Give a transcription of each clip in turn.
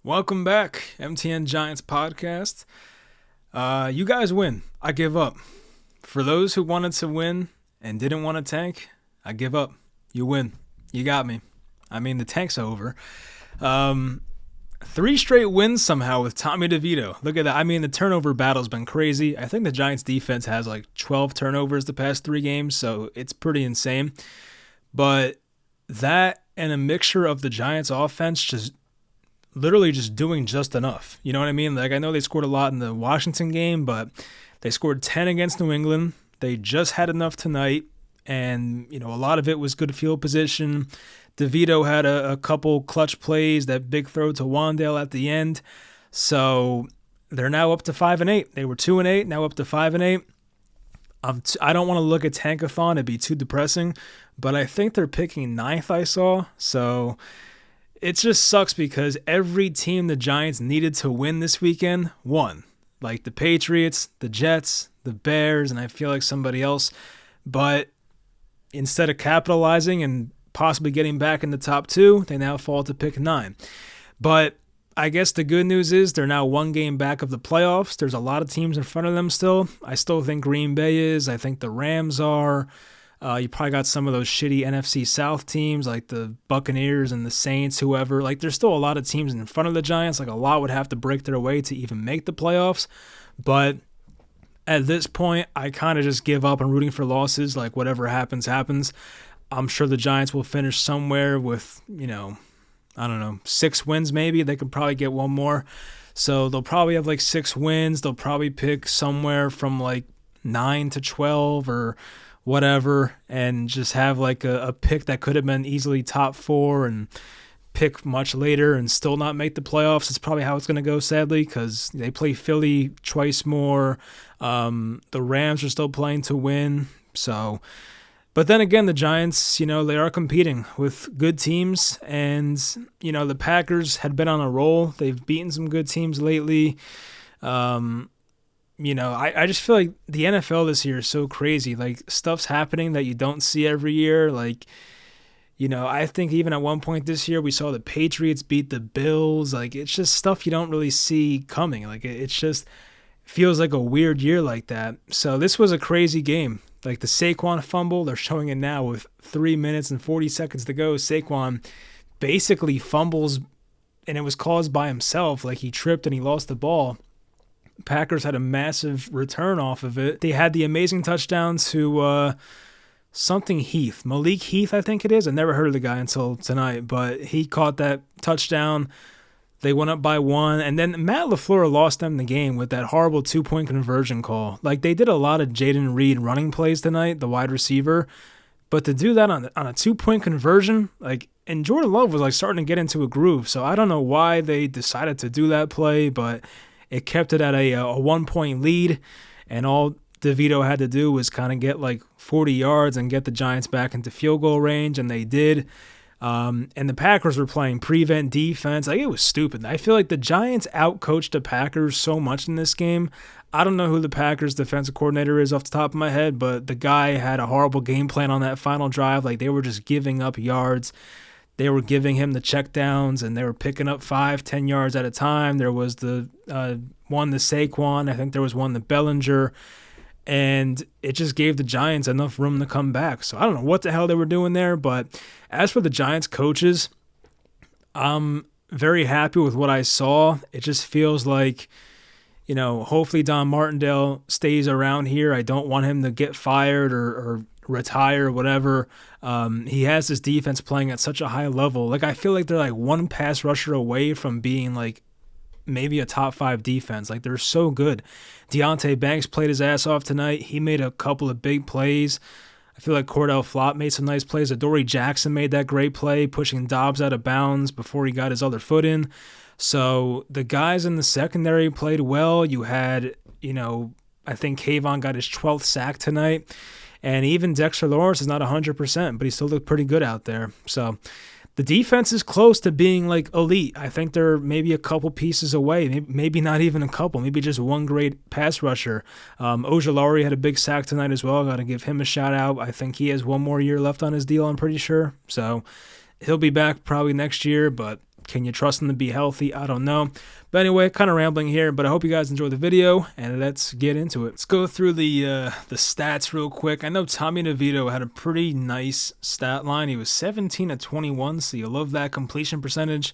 Welcome back, MTN Giants podcast. You guys win. I give up. For those who wanted to win and didn't want to tank, I give up. You win. You got me. I mean, the tank's over. 3 straight wins somehow with Tommy DeVito. Look at that. I mean, the turnover battle's been crazy. I think the Giants defense has like 12 turnovers the past 3 games, so it's pretty insane. But that and a mixture of the Giants offense just literally just doing just enough. You know what I mean? Like, I know they scored a lot in the Washington game, but they scored 10 against New England. They just had enough tonight, and, a lot of it was good field position. DeVito had a couple clutch plays, that big throw to Wandale at the end. So they're now up to 5-8. They were 2-8, now up to 5-8. I don't want to look at Tankathon. It'd be too depressing, but I think they're picking 9th, I saw. So it just sucks because every team the Giants needed to win this weekend won. Like the Patriots, the Jets, the Bears, and I feel like somebody else. But instead of capitalizing and possibly getting back in the top 2, they now fall to pick 9. But I guess the good news is they're now 1 game back of the playoffs. There's a lot of teams in front of them still. I still think Green Bay is. I think the Rams are. You probably got some of those shitty NFC South teams like the Buccaneers and the Saints, whoever. Like, there's still a lot of teams in front of the Giants. Like, a lot would have to break their way to even make the playoffs. But at this point, I kind of just give up on rooting for losses. Like, whatever happens, happens. I'm sure the Giants will finish somewhere with, 6 wins maybe. They could probably get one more. So they'll probably have like 6 wins. They'll probably pick somewhere from like 9 to 12 or whatever, and just have like a pick that could have been easily top 4 and pick much later and still not make the playoffs. It's probably how it's going to go, sadly, because they play Philly twice more. The Rams are still playing to win. So, but then again, the Giants, they are competing with good teams, and, the Packers had been on a roll. They've beaten some good teams lately. I just feel like the NFL this year is so crazy. Like, stuff's happening that you don't see every year. Like, I think even at one point this year, we saw the Patriots beat the Bills. Like, it's just stuff you don't really see coming. Like, it's just feels like a weird year like that. So this was a crazy game. Like the Saquon fumble, they're showing it now with 3 minutes and 40 seconds to go. Saquon basically fumbles, and it was caused by himself. Like, he tripped and he lost the ball. Packers had a massive return off of it. They had the amazing touchdown to Malik Heath, I think it is. I never heard of the guy until tonight, but he caught that touchdown. They went up by 1, and then Matt LaFleur lost them the game with that horrible 2-point conversion call. Like, they did a lot of Jaden Reed running plays tonight, the wide receiver, but to do that on a 2-point conversion, and Jordan Love was starting to get into a groove. So I don't know why they decided to do that play, but it kept it at a 1-point lead, and all DeVito had to do was kind of get 40 yards and get the Giants back into field goal range, and they did. And the Packers were playing prevent defense. It was stupid. I feel like the Giants outcoached the Packers so much in this game. I don't know who the Packers defensive coordinator is off the top of my head, but the guy had a horrible game plan on that final drive. They were just giving up yards. They were giving him the checkdowns, and they were picking up 5-10 yards at a time. There was the one to Saquon. I think there was one to Bellinger. And it just gave the Giants enough room to come back. So I don't know what the hell they were doing there. But as for the Giants coaches, I'm very happy with what I saw. It just feels like, hopefully Don Martindale stays around here. I don't want him to get fired or retire or whatever. He has this defense playing at such a high level. I feel like they're one pass rusher away from being maybe a top 5 defense. They're so good. Deonte Banks played his ass off tonight. He made a couple of big plays. I feel like Cordell Flott made some nice plays. Adoree Jackson made that great play, pushing Dobbs out of bounds before he got his other foot in. So the guys in the secondary played well. You had, I think Kayvon got his 12th sack tonight. And even Dexter Lawrence is not 100%, but he still looked pretty good out there. So the defense is close to being elite. I think they're maybe a couple pieces away, maybe not even a couple, maybe just one great pass rusher. Ojulari had a big sack tonight as well. Got to give him a shout out. I think he has one more year left on his deal, I'm pretty sure. So he'll be back probably next year, but Can you trust him to be healthy? I don't know. But anyway, kind of rambling here, but I hope you guys enjoyed the video, and let's get into it. Let's go through the stats real quick. I know Tommy DeVito had a pretty nice stat line. He was 17 of 21, so you love that completion percentage.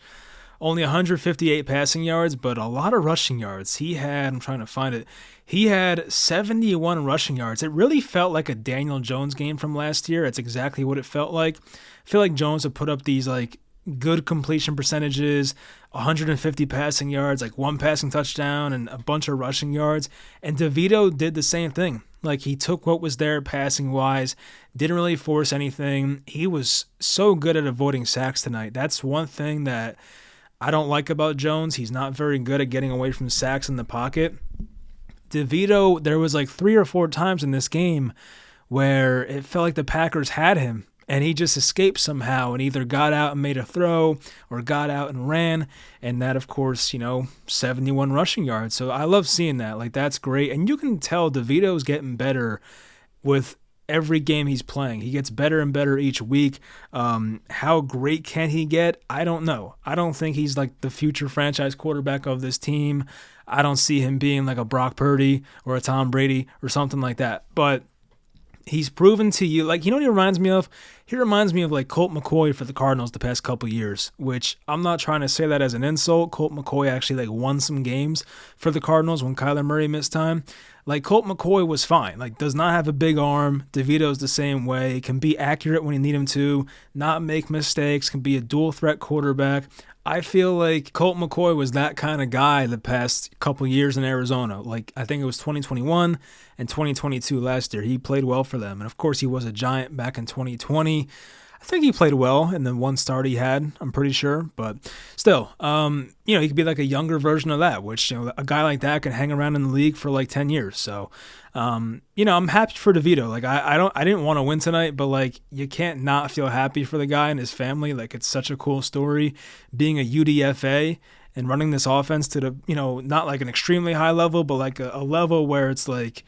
Only 158 passing yards, but a lot of rushing yards. He had, I'm trying to find it, he had 71 rushing yards. It really felt like a Daniel Jones game from last year. That's exactly what it felt like. I feel like Jones would put up these like good completion percentages, 150 passing yards, like one passing touchdown and a bunch of rushing yards. And DeVito did the same thing. Like he took what was there passing wise, didn't really force anything. He was so good at avoiding sacks tonight. That's one thing that I don't like about Jones. He's not very good at getting away from sacks in the pocket. DeVito, there was like 3 or 4 times in this game where it felt like the Packers had him and he just escaped somehow and either got out and made a throw or got out and ran. And that, of course, 71 rushing yards. So I love seeing that. Like, that's great. And you can tell DeVito's getting better with every game he's playing. He gets better and better each week. How great can he get? I don't know. I don't think he's like the future franchise quarterback of this team. I don't see him being like a Brock Purdy or a Tom Brady or something like that. But he's proven to you, like, what he reminds me of? He reminds me of like Colt McCoy for the Cardinals the past couple years, which I'm not trying to say that as an insult. Colt McCoy actually like won some games for the Cardinals when Kyler Murray missed time. Like, Colt McCoy was fine. Like, does not have a big arm. DeVito's the same way. Can be accurate when you need him to, not make mistakes, can be a dual threat quarterback. I feel like Colt McCoy was that kind of guy the past couple years in Arizona. Like, I think it was 2021 and 2022 last year. He played well for them. And, of course, he was a Giant back in 2020. I think he played well in the one start he had, I'm pretty sure. But still, he could be like a younger version of that, which, a guy like that can hang around in the league for like 10 years. So, I'm happy for DeVito. Like, I didn't want to win tonight, but like, you can't not feel happy for the guy and his family. Like, it's such a cool story being a UDFA and running this offense to the, not like an extremely high level, but like a level where it's like,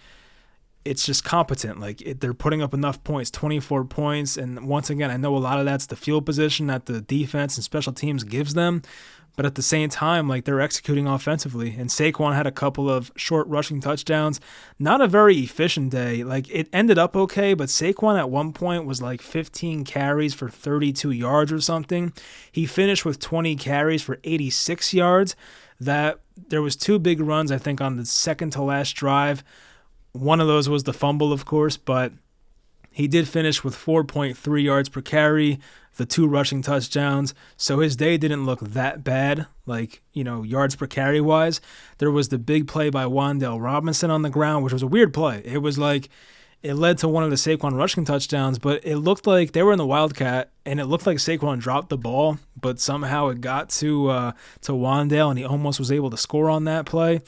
it's just competent. Like, they're putting up enough points, 24 points. And once again, I know a lot of that's the field position that the defense and special teams gives them. But at the same time, like, they're executing offensively. And Saquon had a couple of short rushing touchdowns. Not a very efficient day. Like, it ended up okay, but Saquon at one point was like 15 carries for 32 yards or something. He finished with 20 carries for 86 yards. That there was 2 big runs, I think, on the second to last drive. One of those was the fumble, of course, but he did finish with 4.3 yards per carry, the 2 rushing touchdowns. So his day didn't look that bad, like, yards per carry wise. There was the big play by Wan'Dale Robinson on the ground, which was a weird play. It was like, it led to one of the Saquon rushing touchdowns, but it looked like they were in the Wildcat, and it looked like Saquon dropped the ball, but somehow it got to Wan'Dale, and he almost was able to score on that play.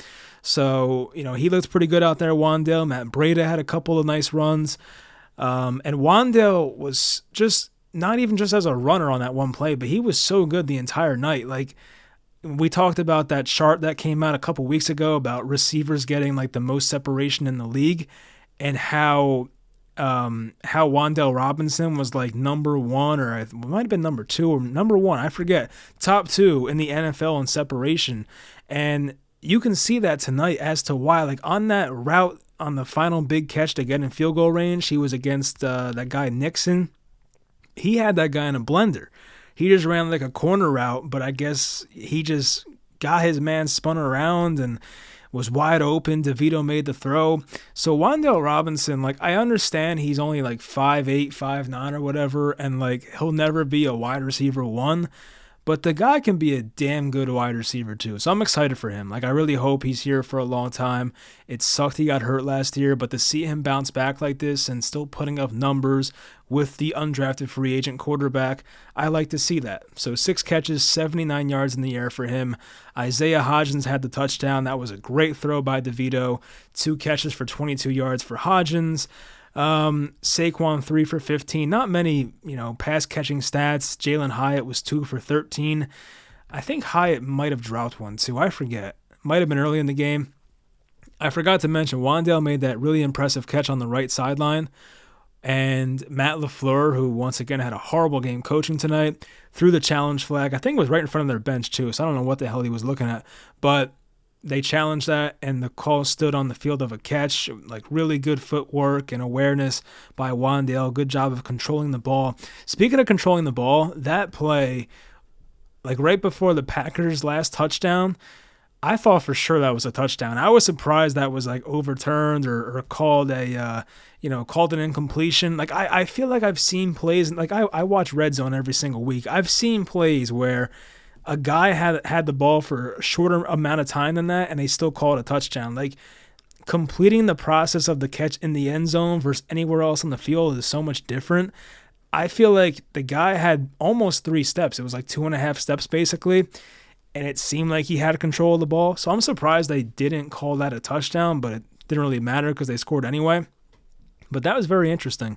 So, he looked pretty good out there, Wan'Dale. Matt Breida had a couple of nice runs. And Wan'Dale was just, not even just as a runner on that one play, but he was so good the entire night. Like, we talked about that chart that came out a couple weeks ago about receivers getting like the most separation in the league, and how Wan'Dale Robinson was like number 1, or it might have been number 2 or number 1, I forget, top 2 in the NFL in separation. And you can see that tonight as to why. Like, on that route, on the final big catch to get in field goal range, he was against that guy Nixon. He had that guy in a blender. He just ran like a corner route, but I guess he just got his man spun around and was wide open. DeVito made the throw. So Wan'Dale Robinson, like, I understand he's only like 5'8", 5'9", or whatever, and like, he'll never be a wide receiver 1. But the guy can be a damn good wide receiver too. So I'm excited for him. Like, I really hope he's here for a long time. It sucked he got hurt last year, but to see him bounce back like this and still putting up numbers with the undrafted free agent quarterback, I like to see that. So 6 catches, 79 yards in the air for him. Isaiah Hodgins had the touchdown. That was a great throw by DeVito. 2 catches for 22 yards for Hodgins. Saquon 3 for 15. Not many, pass catching stats. Jalen Hyatt was 2 for 13. I think Hyatt might have dropped one too. I forget. Might have been early in the game. I forgot to mention Wan'Dale made that really impressive catch on the right sideline And Matt LaFleur, who once again had a horrible game coaching tonight, threw the challenge flag. I think it was right in front of their bench too, so I don't know what the hell he was looking at. But they challenged that, and the call stood on the field of a catch. Like, really good footwork and awareness by Wan'Dale. Good job of controlling the ball. Speaking of controlling the ball, that play, like right before the Packers' last touchdown, I thought for sure that was a touchdown. I was surprised that was like overturned or called called an incompletion. Like, I feel like I've seen plays, like I watch Red Zone every single week. I've seen plays where a guy had the ball for a shorter amount of time than that, and they still call it a touchdown. Like, completing the process of the catch in the end zone versus anywhere else on the field is so much different. I feel like the guy had almost 3 steps. It was like 2.5 steps basically, and it seemed like he had control of the ball. So I'm surprised they didn't call that a touchdown, but it didn't really matter because they scored anyway. But that was very interesting.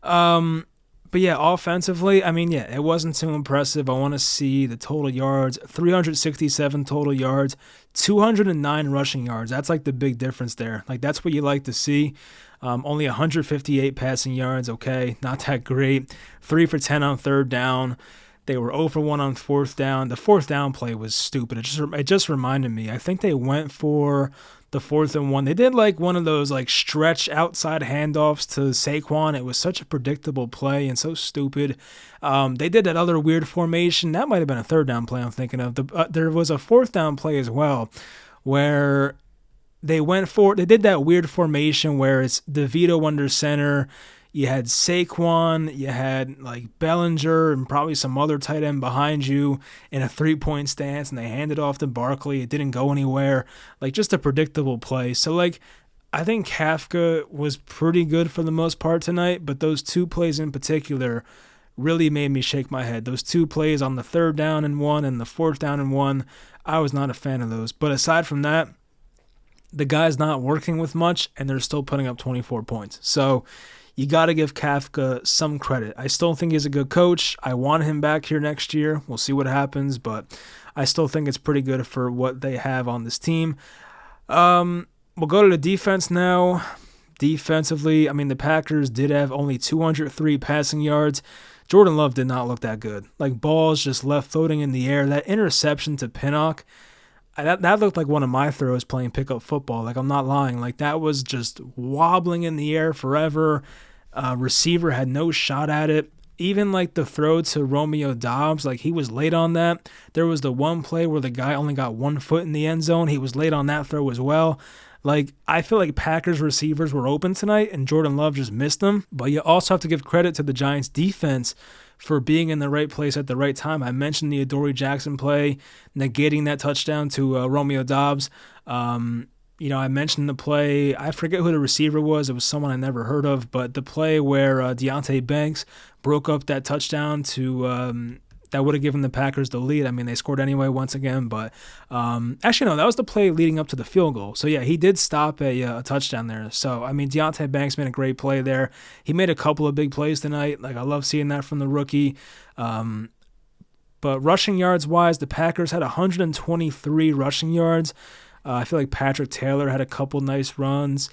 But yeah, offensively, I mean, yeah, it wasn't too impressive. I want to see the total yards, 367 total yards, 209 rushing yards. That's like the big difference there. Like, that's what you like to see. Only 158 passing yards, okay, not that great. 3 for 10 on third down. They were 0 for 1 on fourth down. The fourth down play was stupid. It just reminded me. I think they went for the 4th and 1. They did like one of those like stretch outside handoffs to Saquon. It was such a predictable play and so stupid. They did that other weird formation. That might have been a third down play I'm thinking of. There was a 4th down play as well where they did that weird formation where it's DeVito under center. You had Saquon, you had like Bellinger and probably some other tight end behind you in a 3-point stance, and they handed off to Barkley. It didn't go anywhere. Like, just a predictable play. So, like, I think Kafka was pretty good for the most part tonight, but those 2 plays in particular really made me shake my head. Those 2 plays on the 3rd down and 1 and the 4th down and 1, I was not a fan of those. But aside from that, the guy's not working with much, and they're still putting up 24 points. So you got to give Kafka some credit. I still think he's a good coach. I want him back here next year. We'll see what happens, but I still think it's pretty good for what they have on this team. We'll go to the defense now. Defensively, I mean, the Packers did have only 203 passing yards. Jordan Love did not look that good. Like, balls just left floating in the air. That interception to Pinnock, that looked like one of my throws playing pickup football. Like, I'm not lying. Like, that was just wobbling in the air forever. Receiver had no shot at it. Even like the throw to Romeo Doubs, like, he was late on that. There was the one play where the guy only got 1 foot in the end zone. He was late on that throw as well. Like, I feel like Packers receivers were open tonight and Jordan Love just missed them. But you also have to give credit to the Giants defense for being in the right place at the right time. I mentioned the Adoree Jackson play, negating that touchdown to Romeo Doubs. I mentioned the play, I forget who the receiver was. It was someone I never heard of, but the play where Deonte Banks broke up that touchdown to that would have given the Packers the lead. I mean, they scored anyway once again, but actually, no, that was the play leading up to the field goal. So, yeah, he did stop a touchdown there. So, I mean, Deonte Banks made a great play there. He made a couple of big plays tonight. Like, I love seeing that from the rookie. But rushing yards-wise, the Packers had 123 rushing yards. I feel like Patrick Taylor had a couple nice runs.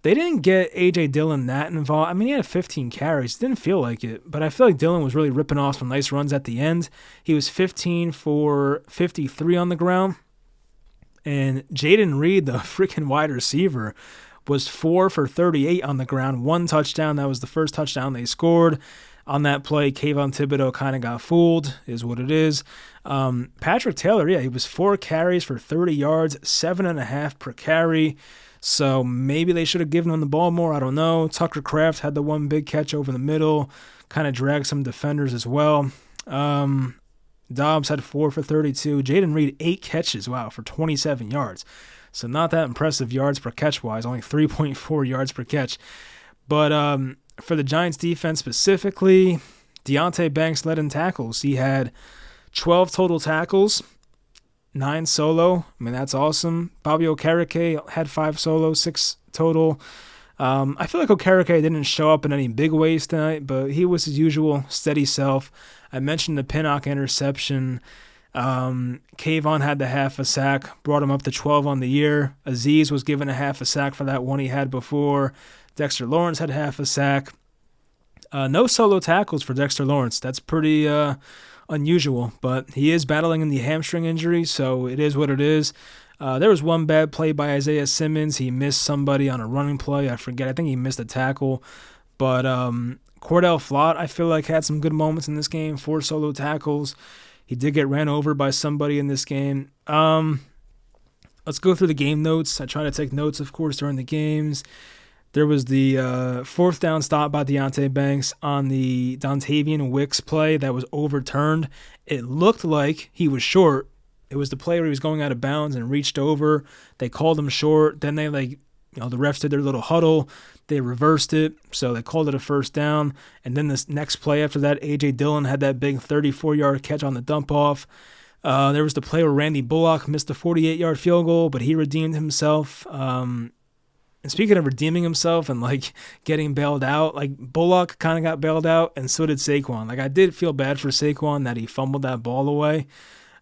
They didn't get A.J. Dillon that involved. I mean, he had 15 carries. Didn't feel like it, but I feel like Dillon was really ripping off some nice runs at the end. He was 15 for 53 on the ground. And Jaden Reed, the freaking wide receiver, was 4 for 38 on the ground. 1 touchdown. That was the first touchdown they scored. On that play, Kayvon Thibodeau kind of got fooled, is what it is. Patrick Taylor, yeah, he was 4 carries for 30 yards, 7.5 per carry. So maybe they should have given him the ball more. I don't know. Tucker Kraft had the one big catch over the middle, kind of dragged some defenders as well. Dobbs had 4 for 32. Jaden Reed, 8 catches, wow, for 27 yards. So not that impressive yards per catch-wise, only 3.4 yards per catch. But for the Giants defense specifically, Deonte Banks led in tackles. He had 12 total tackles, 9 solo. I mean, that's awesome. Bobby Okereke had 5 solo, 6 total. I feel like Okereke didn't show up in any big ways tonight, but he was his usual steady self. I mentioned the Pinnock interception. Kayvon had the half a sack, brought him up to 12 on the year. Azeez was given a half a sack for that one he had before. Dexter Lawrence had half a sack. No solo tackles for Dexter Lawrence. That's pretty unusual, but he is battling in the hamstring injury, so it is what it is. There was one bad play by Isaiah Simmons. He missed somebody on a running play. I forget. I think he missed a tackle. But Cordell Flott, I feel like, had some good moments in this game. 4 solo tackles. He did get ran over by somebody in this game. Let's go through the game notes. I try to take notes, of course, during the games. There was the 4th down stop by Deonte Banks on the Dontavian Wicks play that was overturned. It looked like he was short. It was the play where he was going out of bounds and reached over. They called him short. Then they the refs did their little huddle. They reversed it, so they called it a first down. And then this next play after that, A.J. Dillon had that big 34-yard catch on the dump-off. There was the play where Randy Bullock missed a 48-yard field goal, but he redeemed himself. And speaking of redeeming himself and getting bailed out, Bullock kind of got bailed out, and so did Saquon. I did feel bad for Saquon that he fumbled that ball away.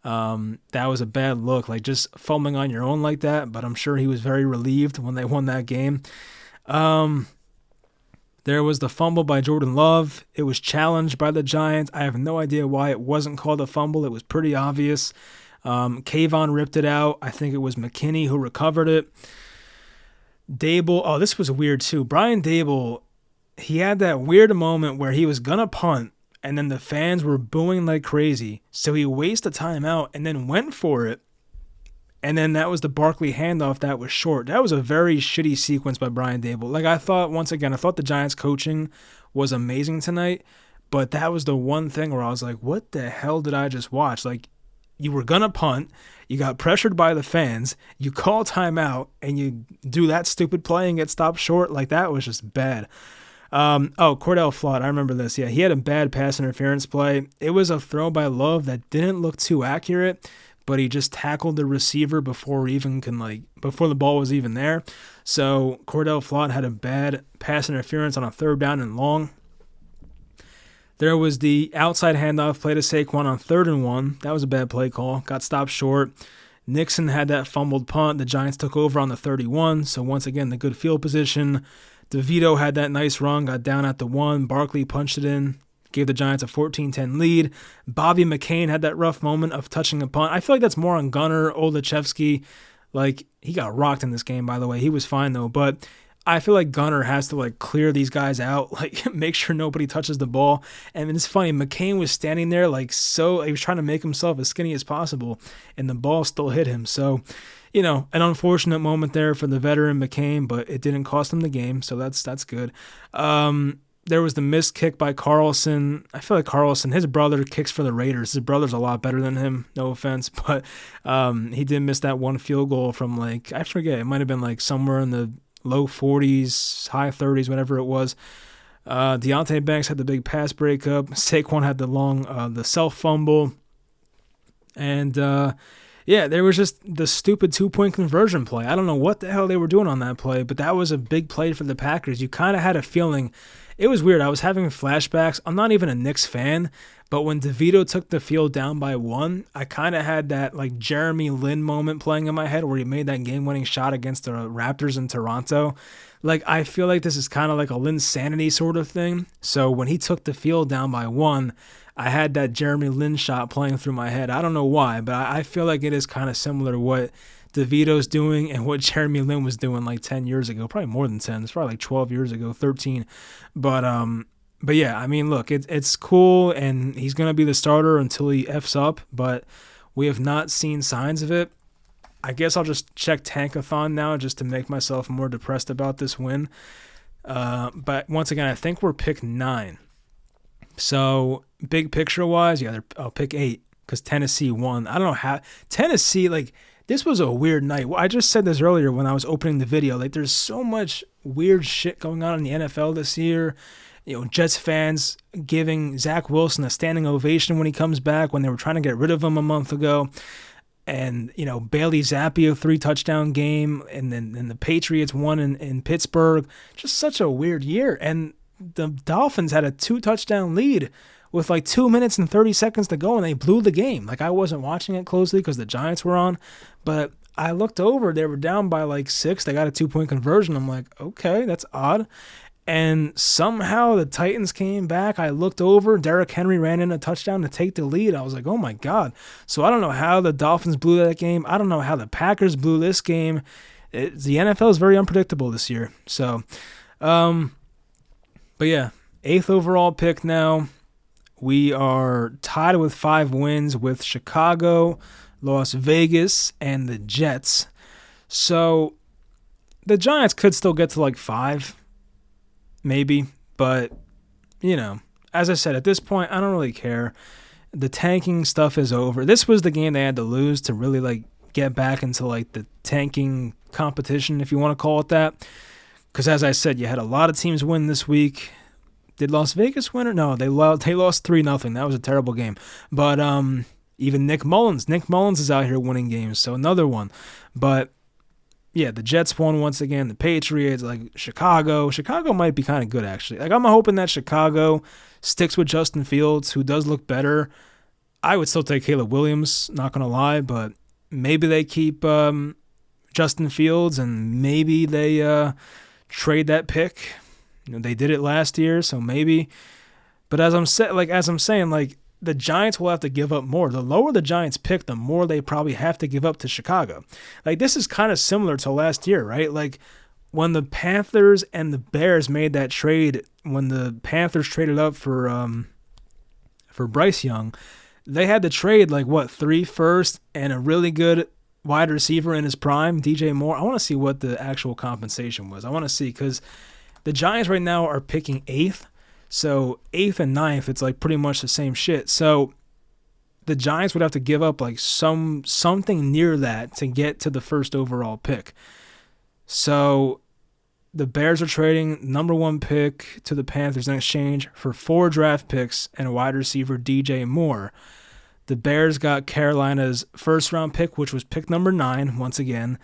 That was a bad look, just fumbling on your own like that, but I'm sure he was very relieved when they won that game. There was the fumble by Jordan Love. It was challenged by the Giants. I have no idea why it wasn't called a fumble. It was pretty obvious. Kayvon ripped it out. I think it was McKinney who recovered it. Dable, this was weird too. Brian Dable, he had that weird moment where he was going to punt, and then the fans were booing like crazy. So he wasted a timeout and then went for it. And then that was the Barkley handoff that was short. That was a very shitty sequence by Brian Dable. I thought the Giants coaching was amazing tonight, but that was the one thing where I was like, what the hell did I just watch? You were going to punt, you got pressured by the fans, you call timeout, and you do that stupid play and get stopped short. That was just bad. Cordell Flott, I remember this. Yeah, he had a bad pass interference play. It was a throw by Love that didn't look too accurate, but he just tackled the receiver before the ball was even there. So Cordell Flott had a bad pass interference on a 3rd down and long. There was the outside handoff play to Saquon on 3rd and 1. That was a bad play call. Got stopped short. Nixon had that fumbled punt. The Giants took over on the 31. So once again, the good field position. DeVito had that nice run, got down at the 1. Barkley punched it in, gave the Giants a 14-10 lead. Bobby McCain had that rough moment of touching a punt. I feel like that's more on Gunnar Olszewski. He got rocked in this game, by the way. He was fine, though. But I feel like Gunnar has to, clear these guys out, make sure nobody touches the ball. And it's funny, McCain was standing there, he was trying to make himself as skinny as possible, and the ball still hit him. So, an unfortunate moment there for the veteran McCain, but it didn't cost him the game, so that's good. There was the missed kick by Carlson. I feel like Carlson, his brother kicks for the Raiders. His brother's a lot better than him, no offense, but he did miss that one field goal from I forget, it might have been somewhere in the low 40s, high 30s, whatever it was. Deonte Banks had the big pass breakup. Saquon had the self fumble. And there was just the stupid 2-point conversion play. I don't know what the hell they were doing on that play, but that was a big play for the Packers. You kind of had a feeling. It was weird. I was having flashbacks. I'm not even a Knicks fan, but when DeVito took the field down by 1, I kind of had that Jeremy Lin moment playing in my head where he made that game-winning shot against the Raptors in Toronto. I feel like this is kind of like a Linsanity sort of thing. So when he took the field down by 1, I had that Jeremy Lin shot playing through my head. I don't know why, but I feel like it is kind of similar to what DeVito's doing and what Jeremy Lin was doing 10 years ago. Probably more than 10. It's probably 12 years ago, 13. But yeah, look, it's cool, and he's going to be the starter until he F's up, but we have not seen signs of it. I guess I'll just check Tankathon now just to make myself more depressed about this win. But once again, I think we're pick 9. So big picture-wise, I'll pick 8 because Tennessee won. I don't know how. Tennessee, this was a weird night. I just said this earlier when I was opening the video. There's so much weird shit going on in the NFL this year. Jets fans giving Zach Wilson a standing ovation when he comes back when they were trying to get rid of him a month ago. And, Bailey Zappi, a 3-touchdown game. And then the Patriots won in Pittsburgh. Just such a weird year. And the Dolphins had a 2-touchdown lead with 2 minutes and 30 seconds to go, and they blew the game. I wasn't watching it closely because the Giants were on, but I looked over. They were down by 6. They got a 2-point conversion. I'm like, okay, that's odd. And somehow the Titans came back. I looked over. Derrick Henry ran in a touchdown to take the lead. I was like, oh my God. So I don't know how the Dolphins blew that game. I don't know how the Packers blew this game. The NFL is very unpredictable this year. So, but yeah, 8th overall pick now. We are tied with 5 wins with Chicago, Las Vegas, and the Jets. So the Giants could still get to like 5. Maybe, but, as I said, at this point, I don't really care. The tanking stuff is over. This was the game they had to lose to really, like, get back into, like, the tanking competition, if you want to call it that. Because, as I said, you had a lot of teams win this week. Did Las Vegas win or no? They lost 3-0. That was a terrible game. But even Nick Mullins is out here winning games, so another one. But yeah, the Jets won once again. The Patriots, like Chicago might be kind of good, actually. Like, I'm hoping that Chicago sticks with Justin Fields, who does look better. I would still take Caleb Williams, not going to lie, but maybe they keep Justin Fields and maybe they trade that pick. They did it last year, so maybe. But as I'm saying, the Giants will have to give up more. The lower the Giants pick, the more they probably have to give up to Chicago. Like, this is kind of similar to last year, right? Like, when the Panthers and the Bears made that trade, when the Panthers traded up for Bryce Young, they had to trade, 3 firsts and a really good wide receiver in his prime, DJ Moore. I want to see what the actual compensation was. I want to see, because the Giants right now are picking 8th. So 8th and 9th, it's like pretty much the same shit. So the Giants would have to give up like something near that to get to the first overall pick. So the Bears are trading number 1 pick to the Panthers in exchange for 4 draft picks and a wide receiver, DJ Moore. The Bears got Carolina's first round pick, which was pick number 9, once again,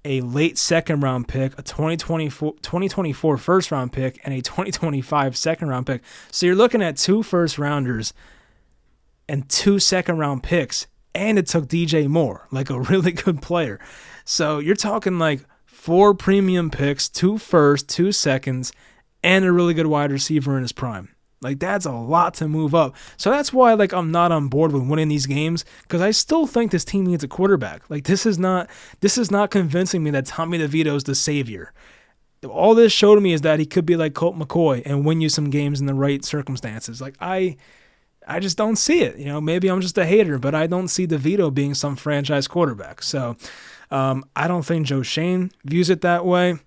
a late second round pick, a 2024 first round pick, and a 2025 second round pick. So you're looking at 2 first rounders and 2 second round picks, and it took DJ Moore, like a really good player. So you're talking like 4 premium picks, 2 firsts, 2 seconds, and a really good wide receiver in his prime. Like, that's a lot to move up. So that's why, I'm not on board with winning these games, because I still think this team needs a quarterback. Like, this is not convincing me that Tommy DeVito is the savior. All this showed me is that he could be like Colt McCoy and win you some games in the right circumstances. Like, I just don't see it. Maybe I'm just a hater, but I don't see DeVito being some franchise quarterback. So I don't think Joe Schoen views it that way,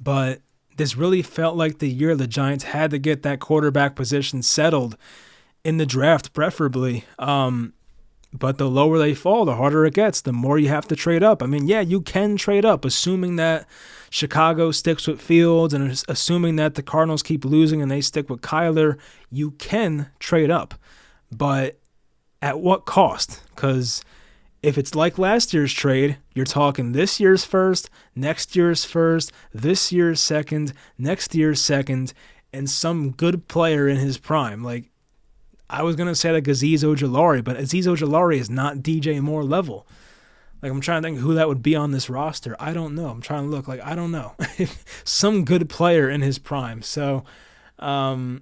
but this really felt like the year the Giants had to get that quarterback position settled in the draft, preferably. But the lower they fall, the harder it gets, the more you have to trade up. I mean, yeah, you can trade up, assuming that Chicago sticks with Fields and assuming that the Cardinals keep losing and they stick with Kyler. You can trade up, but at what cost? Because if it's like last year's trade, you're talking this year's first, next year's first, this year's second, next year's second, and some good player in his prime. Like, I was going to say like Azeez Ojulari, but Azeez Ojulari is not DJ Moore level. Like, I'm trying to think who that would be on this roster. I don't know. I'm trying to look. Like, I don't know. Some good player in his prime. So, yeah,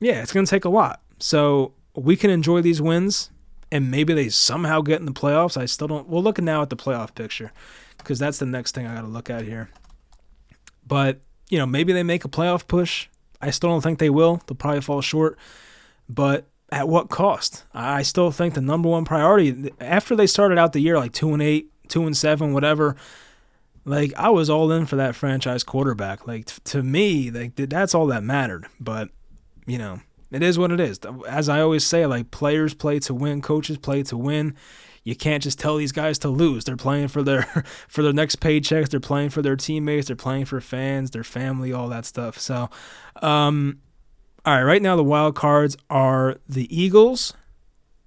it's going to take a lot. So we can enjoy these wins, and maybe they somehow get in the playoffs. I still don't. We're looking now at the playoff picture, because that's the next thing I got to look at here. But, maybe they make a playoff push. I still don't think they will. They'll probably fall short. But at what cost? I still think the number 1 priority, after they started out the year like 2-8, 2-7, whatever, like, I was all in for that franchise quarterback. Like, to me, like, that's all that mattered. But, it is what it is. As I always say, like, players play to win, coaches play to win. You can't just tell these guys to lose. They're playing for their next paychecks. They're playing for their teammates. They're playing for fans, their family, all that stuff. So, all right, right now the wild cards are the Eagles.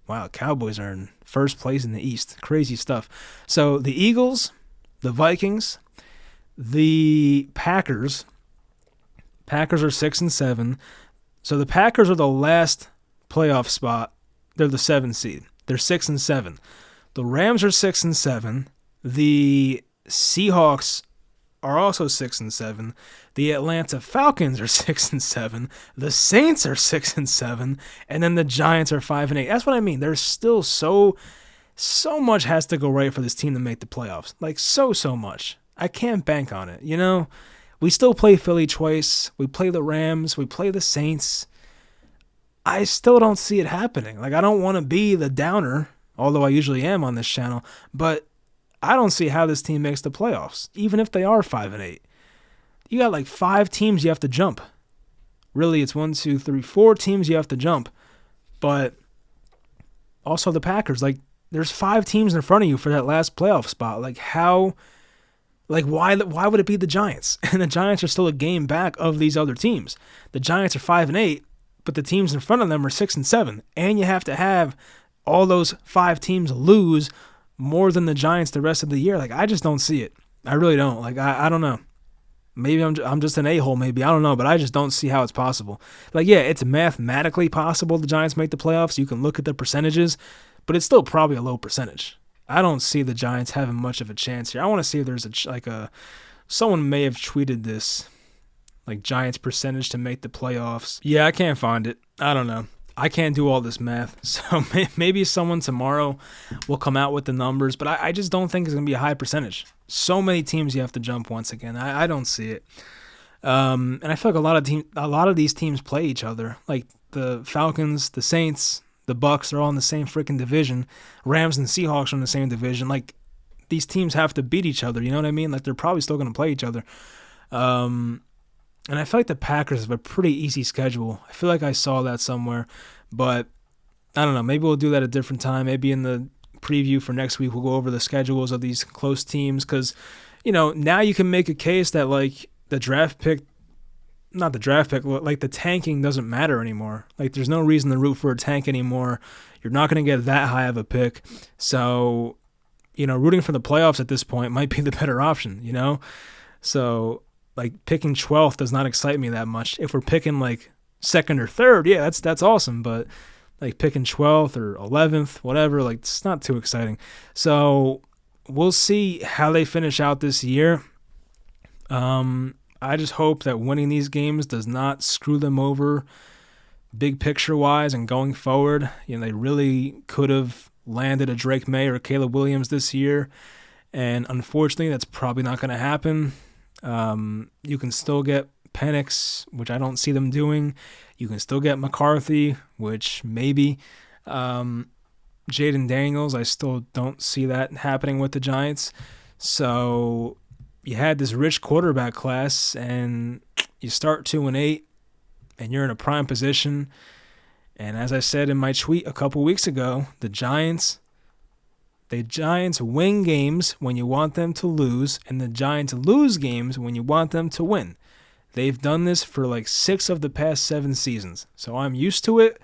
Wow, Cowboys are in first place in the East. Crazy stuff. So the Eagles, the Vikings, the Packers. Packers are 6-7. So the Packers are the last playoff spot. They're the 7th seed. They're 6-7. The Rams are 6-7. The Seahawks are also 6-7. The Atlanta Falcons are 6-7. The Saints are 6-7, and then the Giants are 5-8. That's what I mean. There's still so much has to go right for this team to make the playoffs. Like so much. I can't bank on it. You know, we still play Philly twice. We play the Rams. We play the Saints. I still don't see it happening. Like, I don't want to be the downer, although I usually am on this channel, but I don't see how this team makes the playoffs, even if they are 5-8. You got like 5 teams you have to jump. Really, it's 4 teams you have to jump. But also the Packers, like, there's 5 teams in front of you for that last playoff spot. Like, how, like, why would it be the Giants? And the Giants are still a game back of these other teams. The Giants are 5-8. But the teams in front of them are 6-7, and you have to have all those 5 teams lose more than the Giants the rest of the year. Like, I just don't see it. I really don't. Like, I don't know. Maybe I'm just an a-hole. Maybe I don't know, but I just don't see how it's possible. Like, yeah, it's mathematically possible the Giants make the playoffs. You can look at the percentages, but it's still probably a low percentage. I don't see the Giants having much of a chance here. I want to see if there's someone may have tweeted this. Like Giants percentage to make the playoffs. Yeah, I can't find it. I don't know. I can't do all this math. So maybe someone tomorrow will come out with the numbers, but I just don't think it's going to be a high percentage. So many teams you have to jump once again. I don't see it. And I feel like a lot of these teams play each other. Like the Falcons, the Saints, the Bucks are all in the same freaking division. Rams and Seahawks are in the same division. Like these teams have to beat each other. You know what I mean? Like they're probably still going to play each other. And I feel like the Packers have a pretty easy schedule. I feel like I saw that somewhere. But I don't know. Maybe we'll do that at a different time. Maybe in the preview for next week, we'll go over the schedules of these close teams. Because, you know, now you can make a case that, like, the tanking doesn't matter anymore. Like, there's no reason to root for a tank anymore. You're not going to get that high of a pick. So, you know, rooting for the playoffs at this point might be the better option, you know? So, like, picking 12th does not excite me that much. If we're picking, like, 2nd or 3rd, yeah, that's awesome. But, like, picking 12th or 11th, whatever, like, it's not too exciting. So, we'll see how they finish out this year. I just hope that winning these games does not screw them over big picture-wise and going forward. You know, they really could have landed a Drake May or Caleb Williams this year. And, unfortunately, that's probably not going to happen. You can still get Penix, which I don't see them doing. You can still get McCarthy, which maybe. Jaden Daniels, I still don't see that happening with the Giants. So you had this rich quarterback class, and you start 2-8, and you're in a prime position. And as I said in my tweet a couple weeks ago, the Giants win games when you want them to lose, and the Giants lose games when you want them to win. They've done this for like 6 of the past 7 seasons. So I'm used to it,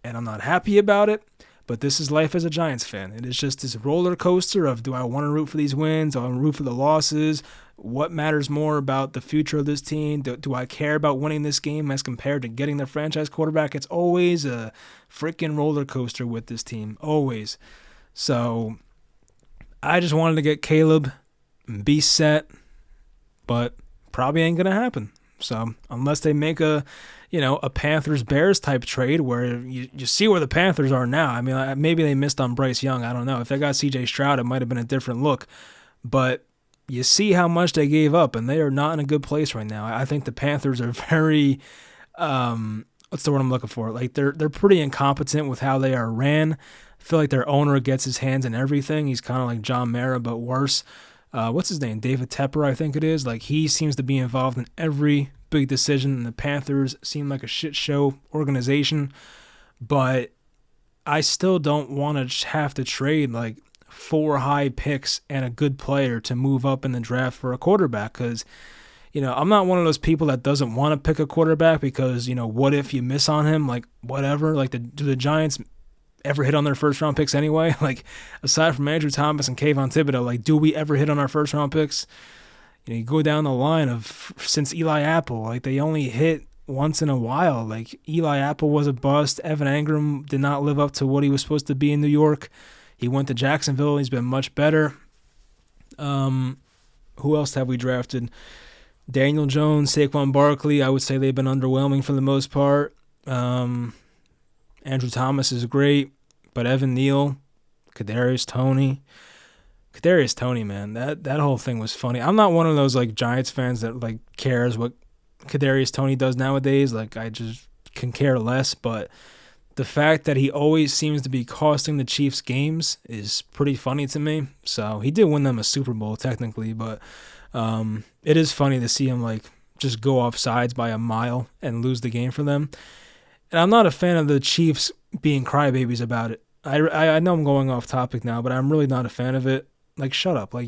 and I'm not happy about it, but this is life as a Giants fan. It is just this roller coaster of, do I want to root for these wins? Do I want to root for the losses? What matters more about the future of this team? Do I care about winning this game as compared to getting the franchise quarterback? It's always a freaking roller coaster with this team. Always. So I just wanted to get Caleb and be set, but probably ain't going to happen. So unless they make a Panthers-Bears type trade where you see where the Panthers are now. I mean, maybe they missed on Bryce Young. I don't know. If they got C.J. Stroud, it might have been a different look. But you see how much they gave up, and they are not in a good place right now. I think the Panthers are very what's the word I'm looking for? Like they're pretty incompetent with how they are ran. I feel like their owner gets his hands in everything. He's kind of like John Mara, but worse. What's his name? David Tepper, I think it is. Like, he seems to be involved in every big decision, and the Panthers seem like a shit show organization. But I still don't want to have to trade like 4 high picks and a good player to move up in the draft for a quarterback, because, you know, I'm not one of those people that doesn't want to pick a quarterback because, you know, what if you miss on him? Like, whatever. Like, do the Giants ever hit on their first-round picks anyway? Like, aside from Andrew Thomas and Kayvon Thibodeau, like, do we ever hit on our first-round picks? You know, you go down the line of since Eli Apple, like, they only hit once in a while. Like, Eli Apple was a bust. Evan Engram did not live up to what he was supposed to be in New York. He went to Jacksonville. He's been much better. Who else have we drafted? Daniel Jones, Saquon Barkley. I would say they've been underwhelming for the most part. Andrew Thomas is great, but Evan Neal, Kadarius Toney, man, that whole thing was funny. I'm not one of those like Giants fans that like cares what Kadarius Toney does nowadays. Like I just can care less, but the fact that he always seems to be costing the Chiefs games is pretty funny to me. So he did win them a Super Bowl technically, but it is funny to see him like just go off sides by a mile and lose the game for them. And I'm not a fan of the Chiefs being crybabies about it. I know I'm going off topic now, but I'm really not a fan of it. Like, shut up. Like,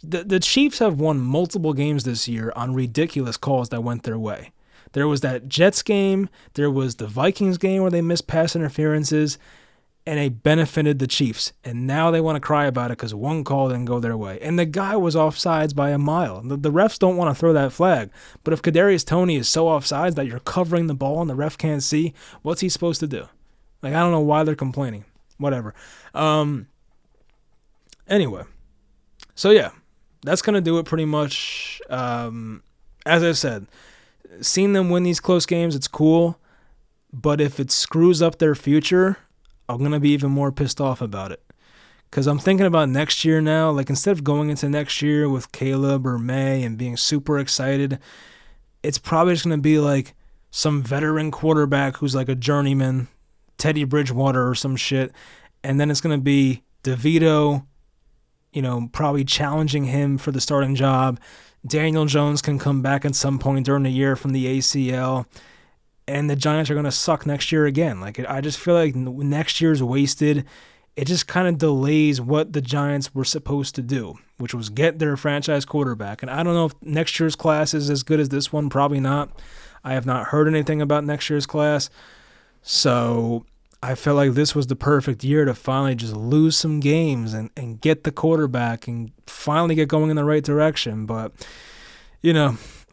the Chiefs have won multiple games this year on ridiculous calls that went their way. There was that Jets game. There was the Vikings game where they missed pass interferences, and it benefited the Chiefs. And now they want to cry about it because one call didn't go their way. And the guy was offsides by a mile. The refs don't want to throw that flag. But if Kadarius Toney is so offsides that you're covering the ball and the ref can't see, what's he supposed to do? Like, I don't know why they're complaining. Whatever. Anyway. So, yeah. That's going to do it pretty much. As I said, seeing them win these close games, it's cool. But if it screws up their future, I'm going to be even more pissed off about it. Because I'm thinking about next year now. Like, instead of going into next year with Caleb or May and being super excited, it's probably just going to be like some veteran quarterback who's like a journeyman, Teddy Bridgewater or some shit. And then it's going to be DeVito, probably challenging him for the starting job. Daniel Jones can come back at some point during the year from the ACL. And the Giants are going to suck next year again. Like, I just feel like next year's wasted. It just kind of delays what the Giants were supposed to do, which was get their franchise quarterback. And I don't know if next year's class is as good as this one. Probably not. I have not heard anything about next year's class. So I felt like this was the perfect year to finally just lose some games and get the quarterback and finally get going in the right direction. But,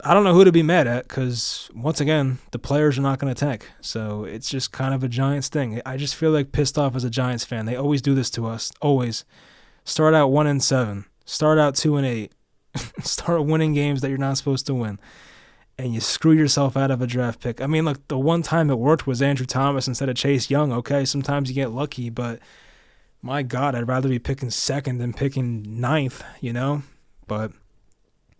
I don't know who to be mad at because, once again, the players are not going to tank. So it's just kind of a Giants thing. I just feel like pissed off as a Giants fan. They always do this to us. Always. Start out 1-7. Start out 2-8. Start winning games that you're not supposed to win. And you screw yourself out of a draft pick. I mean, look, the one time it worked was Andrew Thomas instead of Chase Young. Okay, sometimes you get lucky, but my God, I'd rather be picking second than picking ninth, But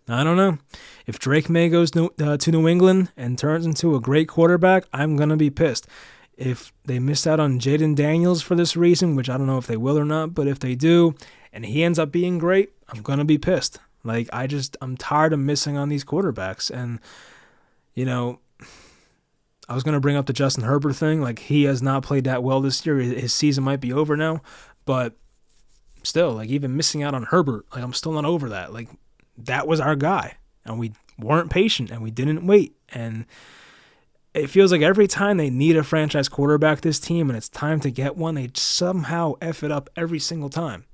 I don't know. If Drake May goes to New England and turns into a great quarterback, I'm going to be pissed. If they missed out on Jaden Daniels for this reason, which I don't know if they will or not, but if they do, and he ends up being great, I'm going to be pissed. Like, I'm tired of missing on these quarterbacks. And, I was going to bring up the Justin Herbert thing. Like, he has not played that well this year. His season might be over now. But still, like, even missing out on Herbert, like, I'm still not over that. Like, that was our guy. And we weren't patient, and we didn't wait. And it feels like every time they need a franchise quarterback, this team, and it's time to get one, they somehow F it up every single time.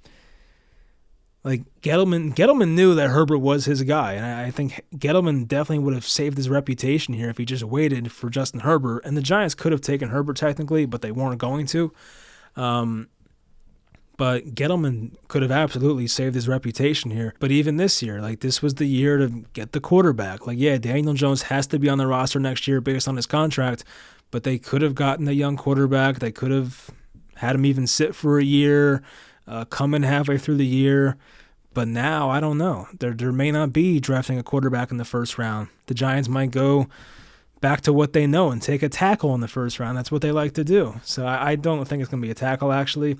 Like, Gettleman knew that Herbert was his guy, and I think Gettleman definitely would have saved his reputation here if he just waited for Justin Herbert. And the Giants could have taken Herbert technically, but they weren't going to. But Gettleman could have absolutely saved his reputation here. But even this year, like, this was the year to get the quarterback. Like, yeah, Daniel Jones has to be on the roster next year based on his contract, but they could have gotten a young quarterback. They could have had him even sit for a year, come in halfway through the year. But now, I don't know. There may not be drafting a quarterback in the first round. The Giants might go back to what they know and take a tackle in the first round. That's what they like to do. So I don't think it's going to be a tackle, actually.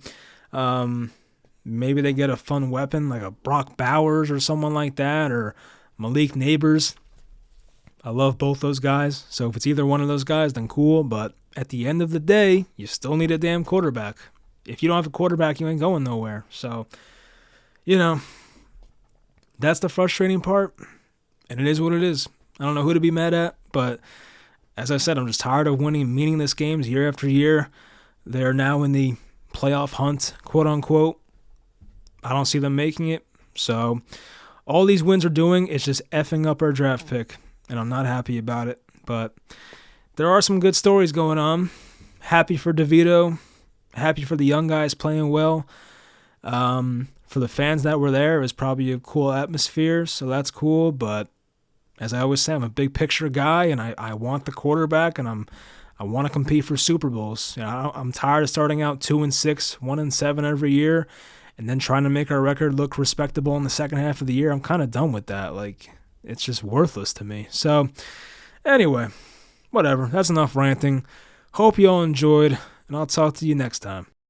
Maybe they get a fun weapon like a Brock Bowers or someone like that, or Malik Neighbors. I love both those guys. So if it's either one of those guys, then cool. But at the end of the day, you still need a damn quarterback. If you don't have a quarterback, you ain't going nowhere. So, that's the frustrating part, and it is what it is. I don't know who to be mad at, but as I said, I'm just tired of winning meaningless games year after year. They're now in the playoff hunt, quote unquote. I don't see them making it. So all these wins are doing is just effing up our draft pick, and I'm not happy about it. But there are some good stories going on. Happy for DeVito. Happy for the young guys playing well. For the fans that were there, it was probably a cool atmosphere, so that's cool. But as I always say, I'm a big picture guy, and I want the quarterback, and I want to compete for Super Bowls. I'm tired of starting out 2-6, 1-7 every year, and then trying to make our record look respectable in the second half of the year. I'm kind of done with that. Like, it's just worthless to me. So, anyway, whatever. That's enough ranting. Hope you all enjoyed, and I'll talk to you next time.